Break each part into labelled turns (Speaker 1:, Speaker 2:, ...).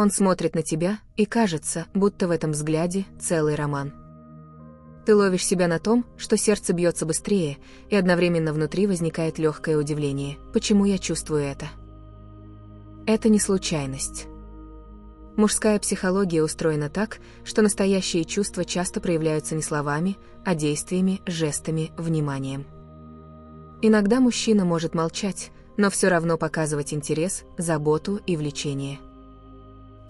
Speaker 1: Он смотрит на тебя, и кажется, будто в этом взгляде целый роман. Ты ловишь себя на том, что сердце бьется быстрее, и одновременно внутри возникает легкое удивление. Почему я чувствую это? Это не случайность. Мужская психология устроена так, что настоящие чувства часто проявляются не словами, а действиями, жестами, вниманием. Иногда мужчина может молчать, но все равно показывать интерес, заботу и влечение.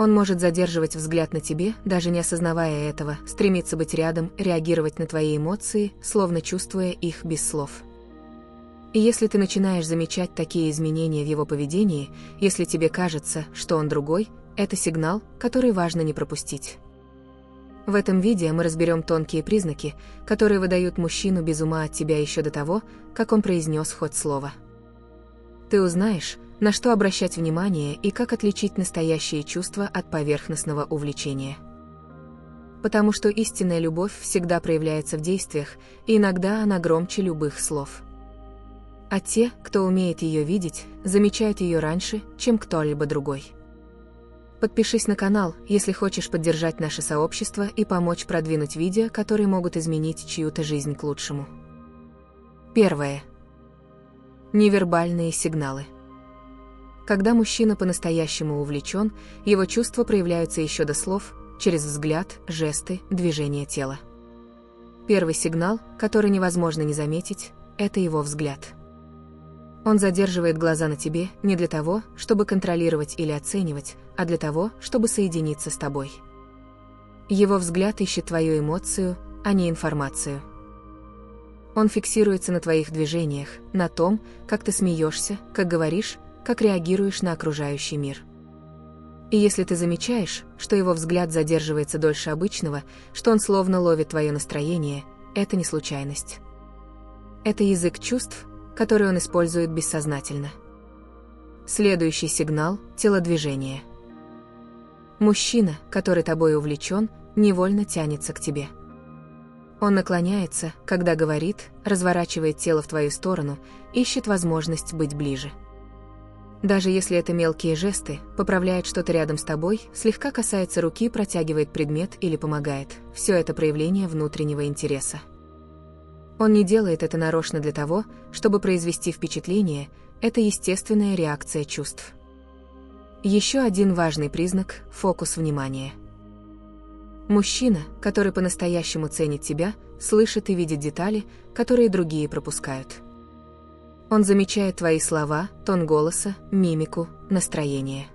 Speaker 1: Он может задерживать взгляд на тебе, даже не осознавая этого, стремиться быть рядом, реагировать на твои эмоции, словно чувствуя их без слов. И если ты начинаешь замечать такие изменения в его поведении, если тебе кажется, что он другой, это сигнал, который важно не пропустить. В этом видео мы разберем тонкие признаки, которые выдают мужчину без ума от тебя еще до того, как он произнес хоть слово. Ты узнаешь, на что обращать внимание и как отличить настоящие чувства от поверхностного увлечения. Потому что истинная любовь всегда проявляется в действиях, и иногда она громче любых слов. А те, кто умеет ее видеть, замечают ее раньше, чем кто-либо другой. Подпишись на канал, если хочешь поддержать наше сообщество и помочь продвинуть видео, которые могут изменить чью-то жизнь к лучшему. Первое. Невербальные сигналы. Когда мужчина по-настоящему увлечен, его чувства проявляются еще до слов, через взгляд, жесты, движение тела. Первый сигнал, который невозможно не заметить, это его взгляд. Он задерживает глаза на тебе не для того, чтобы контролировать или оценивать, а для того, чтобы соединиться с тобой. Его взгляд ищет твою эмоцию, а не информацию. Он фиксируется на твоих движениях, на том, как ты смеешься, как говоришь, как реагируешь на окружающий мир. И если ты замечаешь, что его взгляд задерживается дольше обычного, что он словно ловит твое настроение, это не случайность. Это язык чувств, который он использует бессознательно. Следующий сигнал – телодвижение. Мужчина, который тобой увлечен, невольно тянется к тебе. Он наклоняется, когда говорит, разворачивает тело в твою сторону, ищет возможность быть ближе. Даже если это мелкие жесты, поправляет что-то рядом с тобой, слегка касается руки, протягивает предмет или помогает. Все это проявление внутреннего интереса. Он не делает это нарочно для того, чтобы произвести впечатление, это естественная реакция чувств. Еще один важный признак – фокус внимания. Мужчина, который по-настоящему ценит тебя, слышит и видит детали, которые другие пропускают. Он замечает твои слова, тон голоса, мимику, настроение.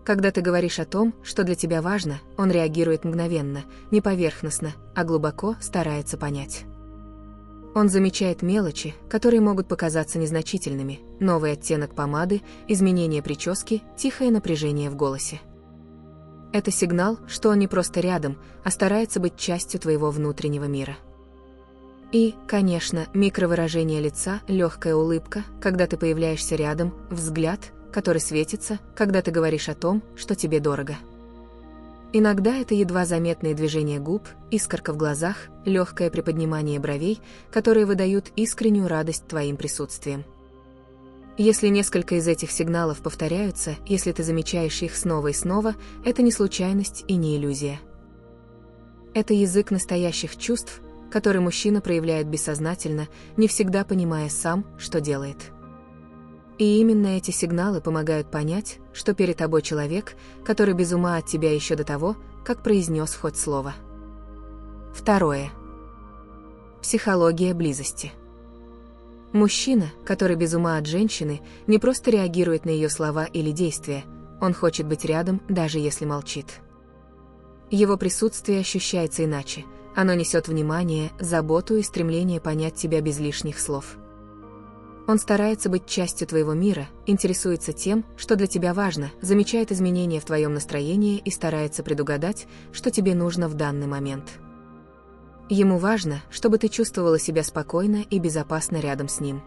Speaker 1: Когда ты говоришь о том, что для тебя важно, он реагирует мгновенно, не поверхностно, а глубоко старается понять. Он замечает мелочи, которые могут показаться незначительными: новый оттенок помады, изменение прически, тихое напряжение в голосе. Это сигнал, что он не просто рядом, а старается быть частью твоего внутреннего мира. И, конечно, микровыражение лица, легкая улыбка, когда ты появляешься рядом, взгляд, который светится, когда ты говоришь о том, что тебе дорого. Иногда это едва заметные движения губ, искорка в глазах, легкое приподнимание бровей, которые выдают искреннюю радость твоим присутствием. Если несколько из этих сигналов повторяются, если ты замечаешь их снова и снова, это не случайность и не иллюзия. Это язык настоящих чувств, который мужчина проявляет бессознательно, не всегда понимая сам, что делает. И именно эти сигналы помогают понять, что перед тобой человек, который без ума от тебя еще до того, как произнес хоть слово. Второе. Психология близости. Мужчина, который без ума от женщины, не просто реагирует на ее слова или действия, он хочет быть рядом, даже если молчит. Его присутствие ощущается иначе, оно несет внимание, заботу и стремление понять тебя без лишних слов. Он старается быть частью твоего мира, интересуется тем, что для тебя важно, замечает изменения в твоем настроении и старается предугадать, что тебе нужно в данный момент. Ему важно, чтобы ты чувствовала себя спокойно и безопасно рядом с ним.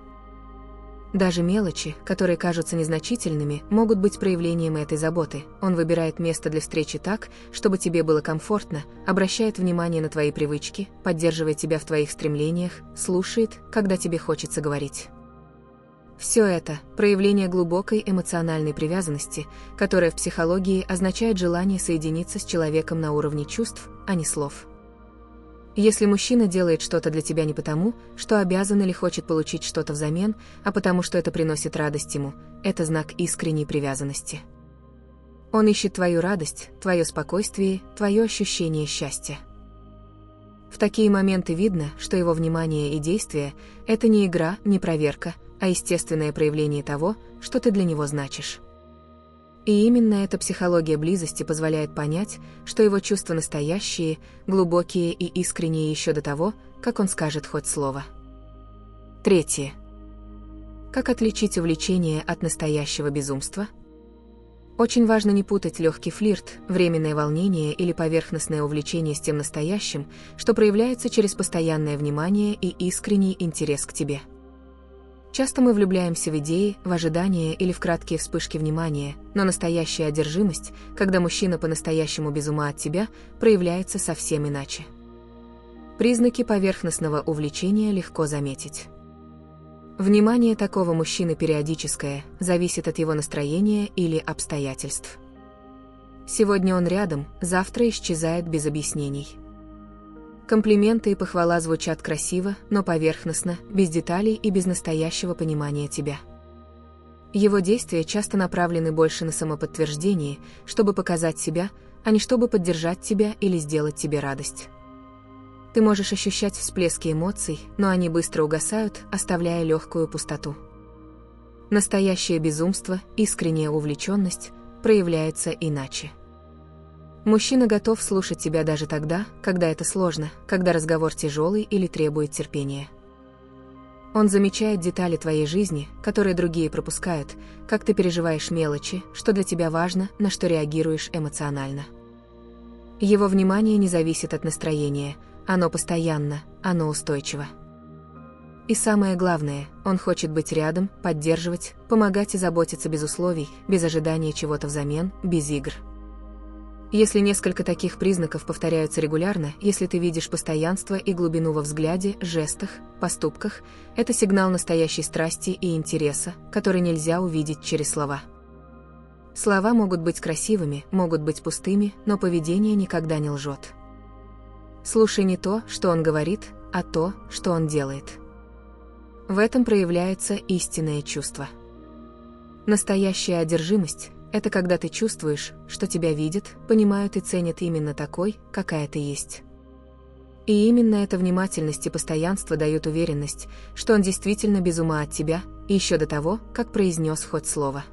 Speaker 1: Даже мелочи, которые кажутся незначительными, могут быть проявлением этой заботы. Он выбирает место для встречи так, чтобы тебе было комфортно, обращает внимание на твои привычки, поддерживает тебя в твоих стремлениях, слушает, когда тебе хочется говорить. Все это – проявление глубокой эмоциональной привязанности, которая в психологии означает желание соединиться с человеком на уровне чувств, а не слов. Если мужчина делает что-то для тебя не потому, что обязан или хочет получить что-то взамен, а потому что это приносит радость ему, это знак искренней привязанности. Он ищет твою радость, твое спокойствие, твое ощущение счастья. В такие моменты видно, что его внимание и действия – это не игра, не проверка, а естественное проявление того, что ты для него значишь. И именно эта психология близости позволяет понять, что его чувства настоящие, глубокие и искренние еще до того, как он скажет хоть слово. Третье. Как отличить увлечение от настоящего безумства? Очень важно не путать легкий флирт, временное волнение или поверхностное увлечение с тем настоящим, что проявляется через постоянное внимание и искренний интерес к тебе. Часто мы влюбляемся в идеи, в ожидания или в краткие вспышки внимания, но настоящая одержимость, когда мужчина по-настоящему без ума от тебя, проявляется совсем иначе. Признаки поверхностного увлечения легко заметить. Внимание такого мужчины периодическое, зависит от его настроения или обстоятельств. Сегодня он рядом, завтра исчезает без объяснений. Комплименты и похвала звучат красиво, но поверхностно, без деталей и без настоящего понимания тебя. Его действия часто направлены больше на самоподтверждение, чтобы показать себя, а не чтобы поддержать тебя или сделать тебе радость. Ты можешь ощущать всплески эмоций, но они быстро угасают, оставляя легкую пустоту. Настоящее безумство, искренняя увлеченность проявляется иначе. Мужчина готов слушать тебя даже тогда, когда это сложно, когда разговор тяжелый или требует терпения. Он замечает детали твоей жизни, которые другие пропускают, как ты переживаешь мелочи, что для тебя важно, на что реагируешь эмоционально. Его внимание не зависит от настроения, оно постоянно, оно устойчиво. И самое главное, он хочет быть рядом, поддерживать, помогать и заботиться без условий, без ожидания чего-то взамен, без игр. Если несколько таких признаков повторяются регулярно, если ты видишь постоянство и глубину во взгляде, жестах, поступках, это сигнал настоящей страсти и интереса, который нельзя увидеть через слова. Слова могут быть красивыми, могут быть пустыми, но поведение никогда не лжет. Слушай не то, что он говорит, а то, что он делает. В этом проявляется истинное чувство. Настоящая одержимость – это когда ты чувствуешь, что тебя видят, понимают и ценят именно такой, какая ты есть. И именно эта внимательность и постоянство дают уверенность, что он действительно без ума от тебя, и еще до того, как произнес хоть слово.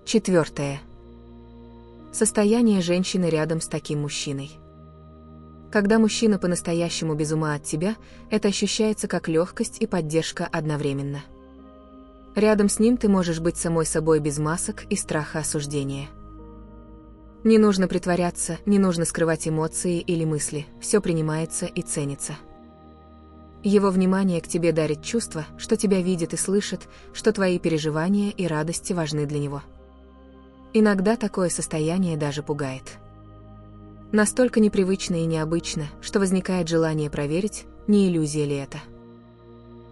Speaker 1: Четвертое. Состояние женщины рядом с таким мужчиной. Когда мужчина по-настоящему без ума от тебя, это ощущается как легкость и поддержка одновременно. Рядом с ним ты можешь быть самой собой без масок и страха осуждения. Не нужно притворяться, не нужно скрывать эмоции или мысли, все принимается и ценится. Его внимание к тебе дарит чувство, что тебя видит и слышит, что твои переживания и радости важны для него. Иногда такое состояние даже пугает. Настолько непривычно и необычно, что возникает желание проверить, не иллюзия ли это.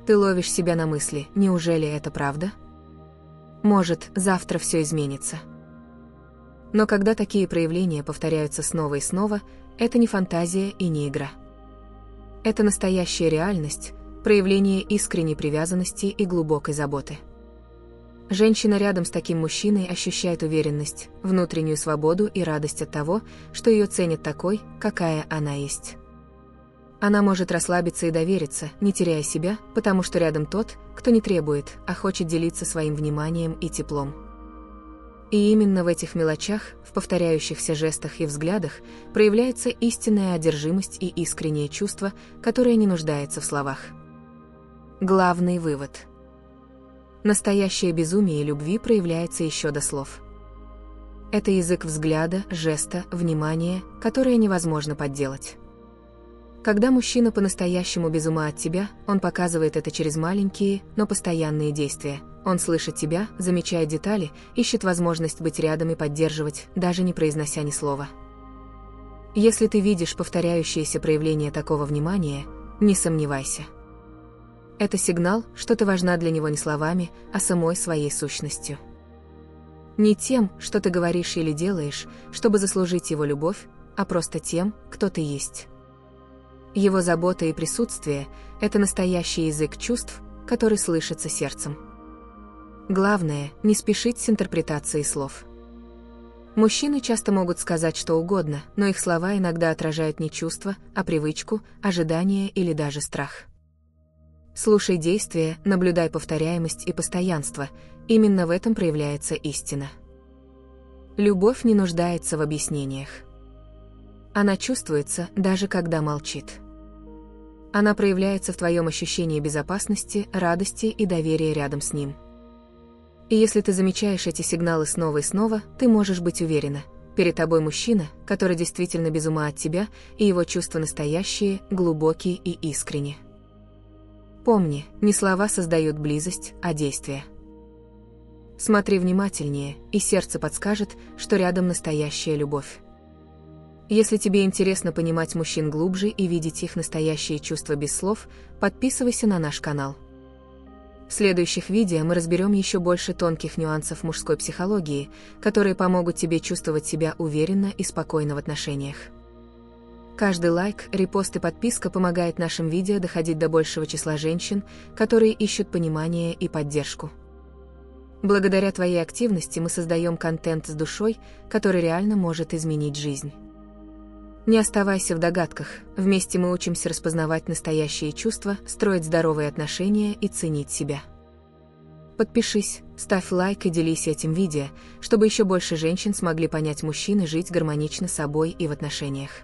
Speaker 1: Ты ловишь себя на мысли, неужели это правда? Может, завтра все изменится. Но когда такие проявления повторяются снова и снова, это не фантазия и не игра. Это настоящая реальность, проявление искренней привязанности и глубокой заботы. Женщина рядом с таким мужчиной ощущает уверенность, внутреннюю свободу и радость от того, что ее ценят такой, какая она есть. Она может расслабиться и довериться, не теряя себя, потому что рядом тот, кто не требует, а хочет делиться своим вниманием и теплом. И именно в этих мелочах, в повторяющихся жестах и взглядах, проявляется истинная одержимость и искреннее чувство, которое не нуждается в словах. Главный вывод. Настоящее безумие любви проявляется еще до слов. Это язык взгляда, жеста, внимания, которое невозможно подделать. Когда мужчина по-настоящему без ума от тебя, он показывает это через маленькие, но постоянные действия. Он слышит тебя, замечает детали, ищет возможность быть рядом и поддерживать, даже не произнося ни слова. Если ты видишь повторяющиеся проявления такого внимания, не сомневайся. Это сигнал, что ты важна для него не словами, а самой своей сущностью. Не тем, что ты говоришь или делаешь, чтобы заслужить его любовь, а просто тем, кто ты есть. Его забота и присутствие – это настоящий язык чувств, который слышится сердцем. Главное – не спешить с интерпретацией слов. Мужчины часто могут сказать что угодно, но их слова иногда отражают не чувства, а привычку, ожидание или даже страх. Слушай действия, наблюдай повторяемость и постоянство. Именно в этом проявляется истина. Любовь не нуждается в объяснениях. Она чувствуется, даже когда молчит. Она проявляется в твоем ощущении безопасности, радости и доверия рядом с ним. И если ты замечаешь эти сигналы снова и снова, ты можешь быть уверена, перед тобой мужчина, который действительно без ума от тебя, и его чувства настоящие, глубокие и искренние. Помни, не слова создают близость, а действия. Смотри внимательнее, и сердце подскажет, что рядом настоящая любовь. Если тебе интересно понимать мужчин глубже и видеть их настоящие чувства без слов, подписывайся на наш канал. В следующих видео мы разберем еще больше тонких нюансов мужской психологии, которые помогут тебе чувствовать себя уверенно и спокойно в отношениях. Каждый лайк, репост и подписка помогает нашим видео доходить до большего числа женщин, которые ищут понимание и поддержку. Благодаря твоей активности мы создаем контент с душой, который реально может изменить жизнь. Не оставайся в догадках, вместе мы учимся распознавать настоящие чувства, строить здоровые отношения и ценить себя. Подпишись, ставь лайк и делись этим видео, чтобы еще больше женщин смогли понять мужчин и жить гармонично с собой и в отношениях.